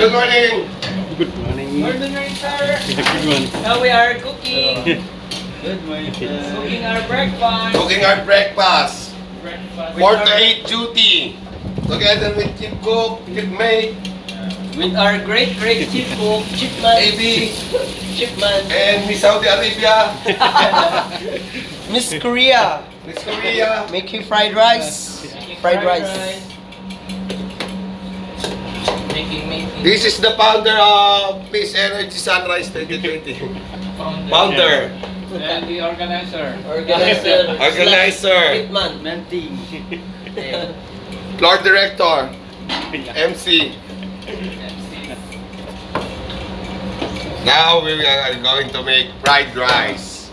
Good morning. Good morning. Good morning, sir. Good morning. Now we are cooking. Good morning, sir. Cooking our breakfast. Cooking our breakfast. Breakfast. 4 to 8 duty. Together with Chief Cook, Chief Mate, With our great chief cook, Chipman. AB, Chipman. and Miss Saudi Arabia, Miss Korea, Miss Korea. making fried rice. Fried rice. Making. This is the founder of Peace Energy Sunrise 2020. Founder, And the organizer. organizer, Chipman. Mentee. floor director, MC. Now we are going to make fried rice.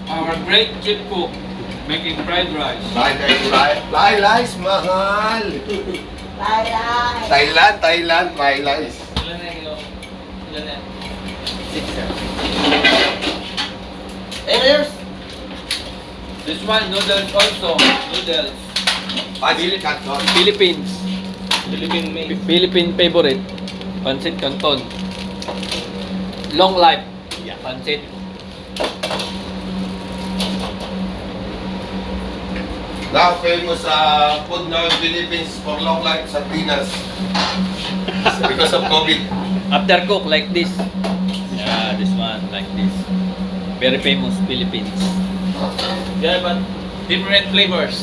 Our great chief cook making fried rice. Fried rice, mahal. Thailand, fried rice. Ilan na yun? Ilan na? 6, sir. And there's This one, noodles also. Noodles. Pancit Canton. Philippines. Philippine made. Philippine favorite. Pancit Canton. Long life. Yeah. Pancit. Now famous food now in Philippines for long life, sardinas. Because of COVID. After cook like this. Yeah, this one like this. Very famous Philippines. Yeah, but different flavors.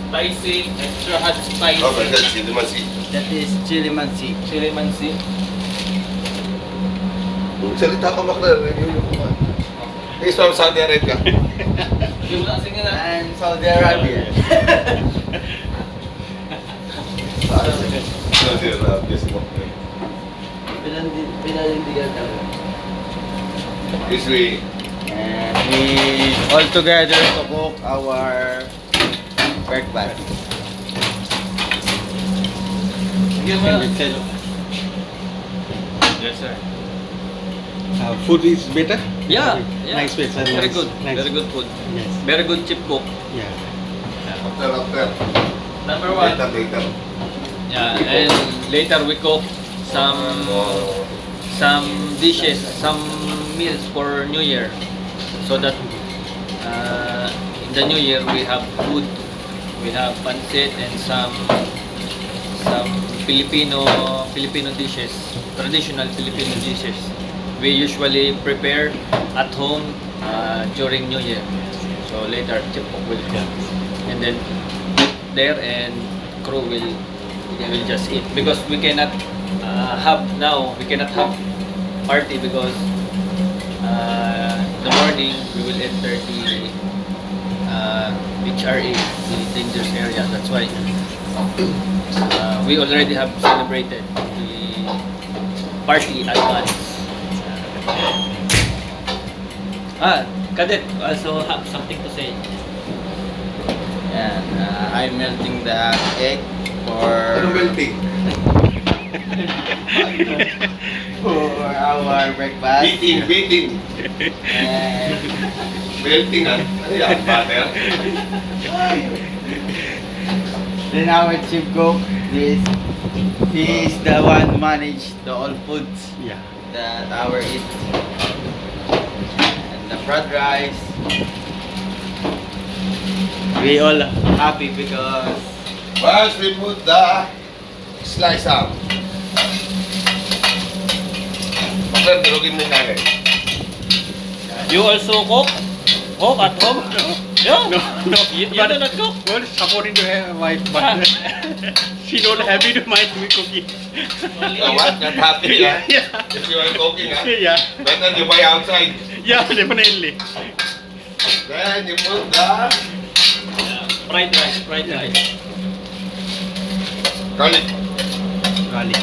Spicy, extra hot spicy. Oh, but that's the masi. that is chili mansi. Chili mansi. Salita ko maklar, review yung kumain. He's from Saudi Arabia. Yung lang sige na. And Saudi Arabia. Saudi Arabia, smoke. Pinanindigan talaga. This way. And we all together to cook our breakfast. Sige mo. Yes, sir. Food is better? Yeah, Nice place. Very good. Nice. Very good food. Yes. Very good chip cook. Yeah. After. Number one. Later. Yeah, and later we cook some dishes, some meals for New Year, so that in the New Year we have food, we have pancit and some Filipino dishes, traditional Filipino dishes. We usually prepare at home during New Year. So later, Chip Cook will cook, and then eat there, and crew will just eat because we cannot have party because in the morning we will enter the HRA, the dangerous area. That's why we already have celebrated the party advance. Cadet also have something to say. And I'm melting the egg Ano for melting? our breakfast. Beating. And Melting Ano yan? Butter? then our chief cook, he is the one who manage the all foods Yeah. that our eat. And the fried rice. We all happy because Once we put the slice out. Maklar, durugin mo yung nanay. You also cook? Cook at home? Yeah. No. You do not cook? Well, supporting to my wife, but she don't happy to mind me cooking. What? Not happy, ha? Yeah. If you are cooking, ha? Yeah. Better you buy outside. Yeah, definitely. Then you put the Fried rice. garlic. Garlic.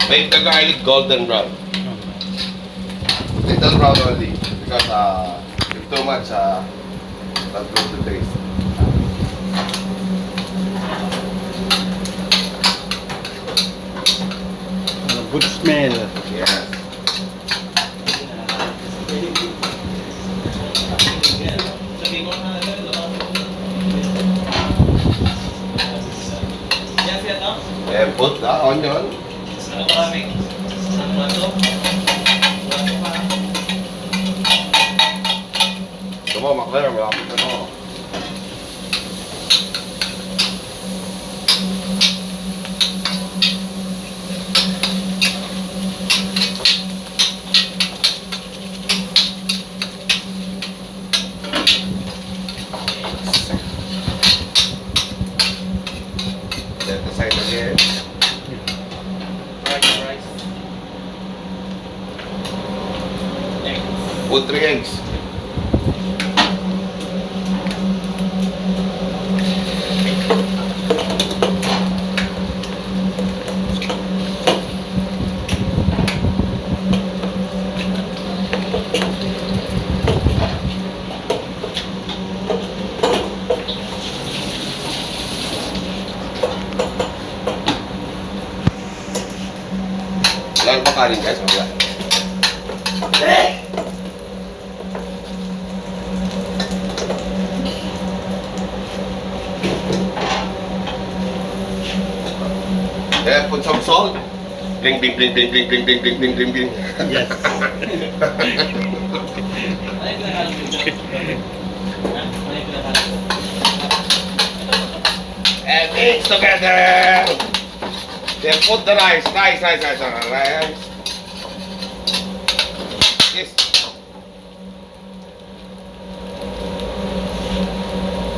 Make the garlic golden brown. Little brown only. Because if too much, not good to taste. Good smell. Yes. And put the onion. Come on, McLaren, malapit na to. Set aside again. Put 3 eggs. Wala ba kanin guys? Wala. Yeah, put some salt. Bling, bling, bling, bling, bling, bling, bling, bling, bling, bling, bling. Yes. And mix together. Then put the rice. Rice. Yes.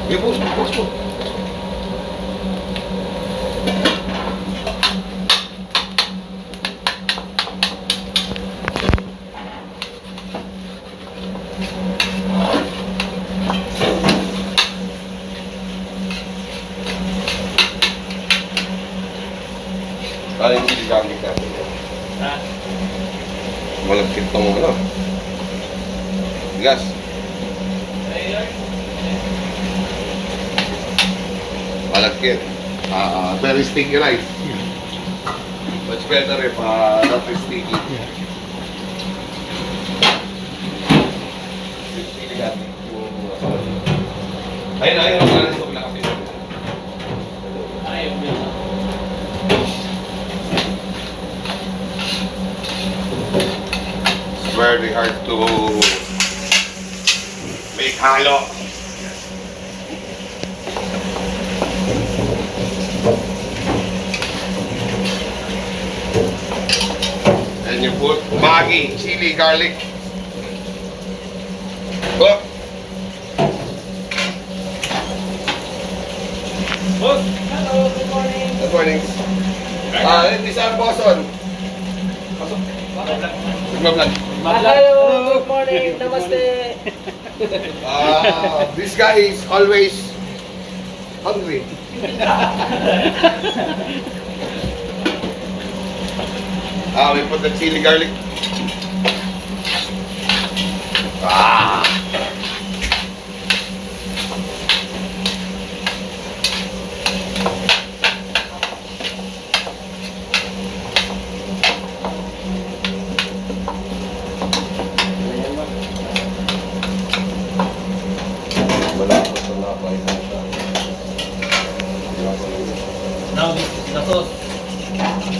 You push. Kaya hindi gamit natin yan. Malagkit tong ano. Gas. Malagkit. Very sticky rice. Much better if not sticky. Yeah. Ayun. Wala nito pala kasi. It's very hard to make halo. And you put Maggi, chili, garlic. Oh. Hello, good morning. Good morning. This is Boson. Pasok. Vlog. Hello, good morning. Namaste. This guy is always hungry. We put the chili garlic. Now this is the sauce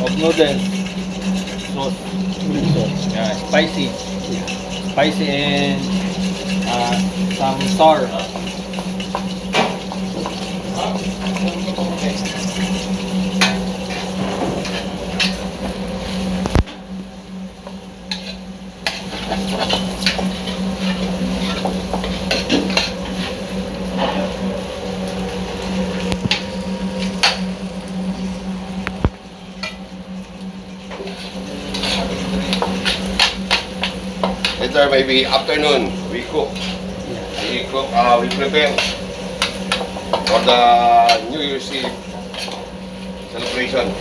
of noodles. Sauce. Yeah, spicy. Spicy and some sour. Later, maybe afternoon, we cook. We prepare for the New Year's Eve celebration.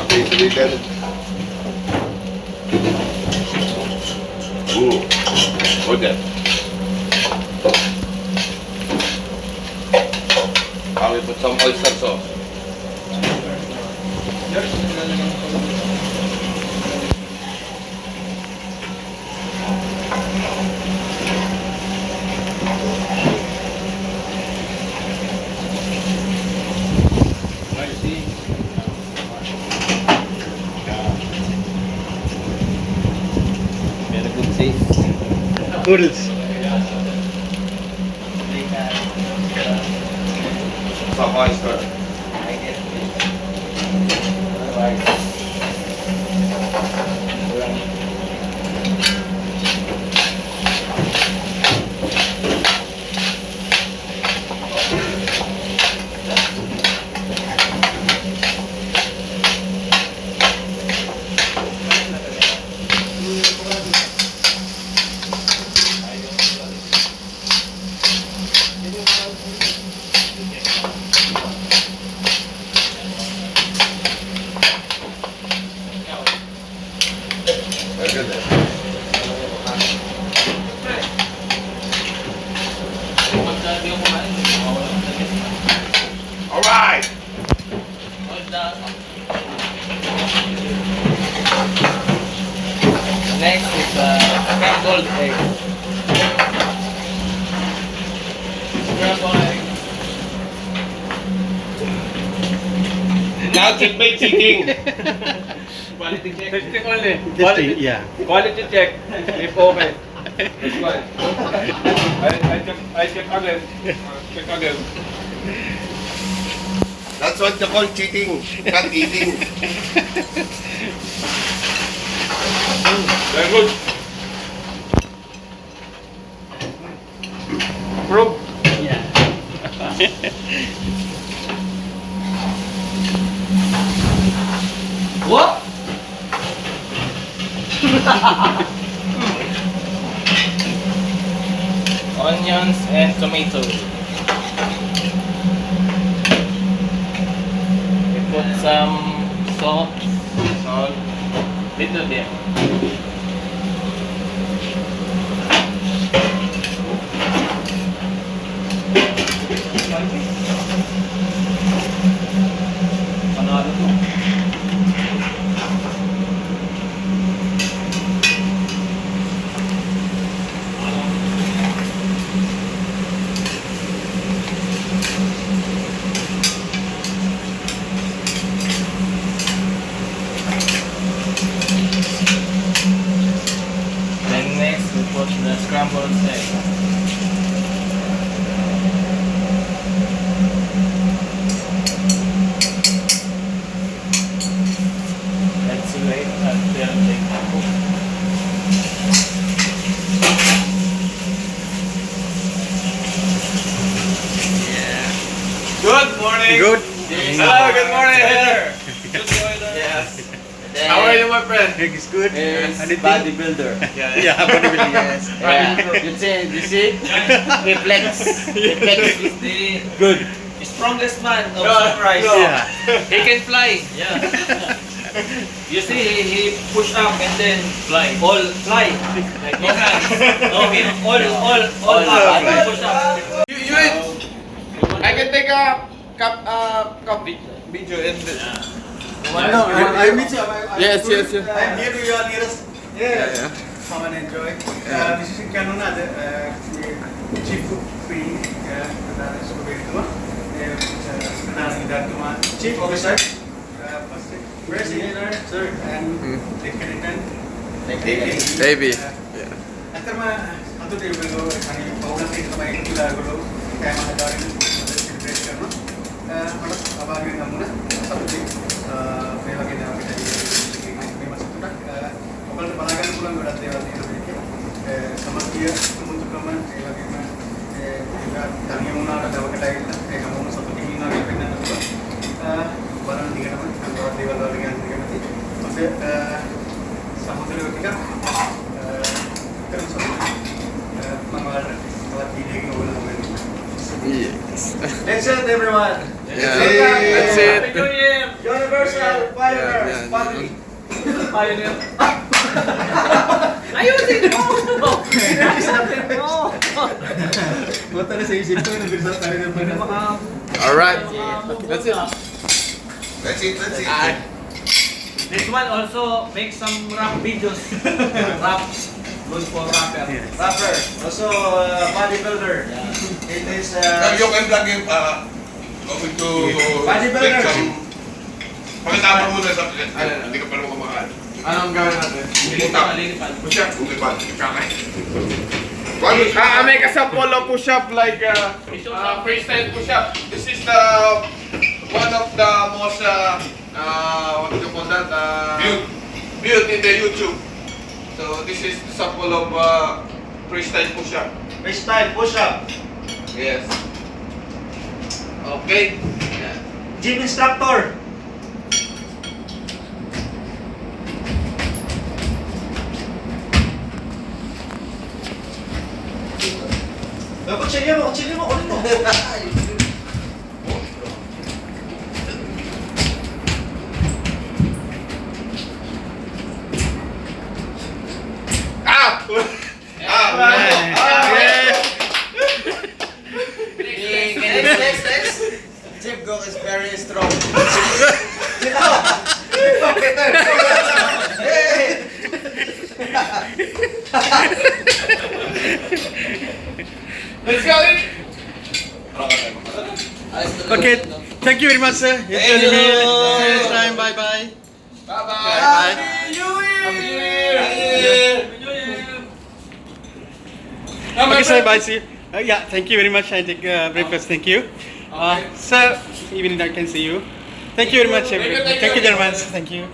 Taste a little. Okay. Now we put some oyster sauce. Very good taste. Noodles. Some oyster. Very good. All right. Next is scrambled egg. Scrambled egg. Now checkmate cheating. Quality check. Testing only. Testing, yeah. Quality check. If okay. That's fine. I check again. Check again. That's what you call cheating, not eating. Very good. Proof. What? Onions and tomatoes. We put some salt, little bit. Panalo to. Then next we put the scrambled egg. Let's wait until they cook. Good morning. Good. Hello, good morning. Good morning. Yes. How are you, my friend? Egg is good. Is Anything? bodybuilder. Yeah, bodybuilding. Yes. Yeah. You see? Reflex. Reflex is the good. Strongest man of No, sunrise. no. Yeah. He can fly. Yeah. You see, he push up and then fly. All fly. Like no hands. No, all up. Fly. Push up. You I can take a cup video and I meet you. Yes. I'm here to your nearest. Yeah. Come and enjoy. This is in Canona, chief cook free. Chief officer. Where's the dinner, sir? And lieutenant. Baby. After my other day will go and powder thing to my killer go and my daughter celebration. About you namuna sabdi dewa ke nama kita ini masuk tu nak kalau balagan pulang berat dewa ini samatia untuk kaman dewa ke mana juga tanya muna ada dewa kita ini kamu satu ini nak kita tu barang tiga nama kalau dewa lagi yang tiga mati masih samudera kita terus mengalir lewat ide ngobrol Yes. That's it, everyone. Yeah. That's it. Happy New Year. Universal Fireworks Yeah. Party. pioneer. Ayusin mo! Buta na sa isip ko, nabirsa tayo ng panahon. Alright. That's it. That's it. This one also make some rap videos. Rap. Good for rapper. Rapper, also bodybuilder. It is You can vlog him, going to Bodybuilder. take some... Pakitama muna sa... Hindi ka pa naman kumakain. Anong gawin natin? Lilipad. Push-up. Lilipad. Kakay. Make a sample of push-up like freestyle push-up. This is the one of the most what do you call that? Viewed in the YouTube. So this is the sample of freestyle push-up. Freestyle push-up. Yes. Okay. Gym instructor. Kutsilyo mo, kunin mo. Next. Chip Gok is very strong. Let's go in. Okay, thank you very much, sir. Thank you. Next time, bye-bye. Bye-bye. Okay, sir, bye. See you. Yeah, thank you very much. I take breakfast. Thank you. Sir, even I can see you. Thank you very much. Thank you, Germans. Thank you.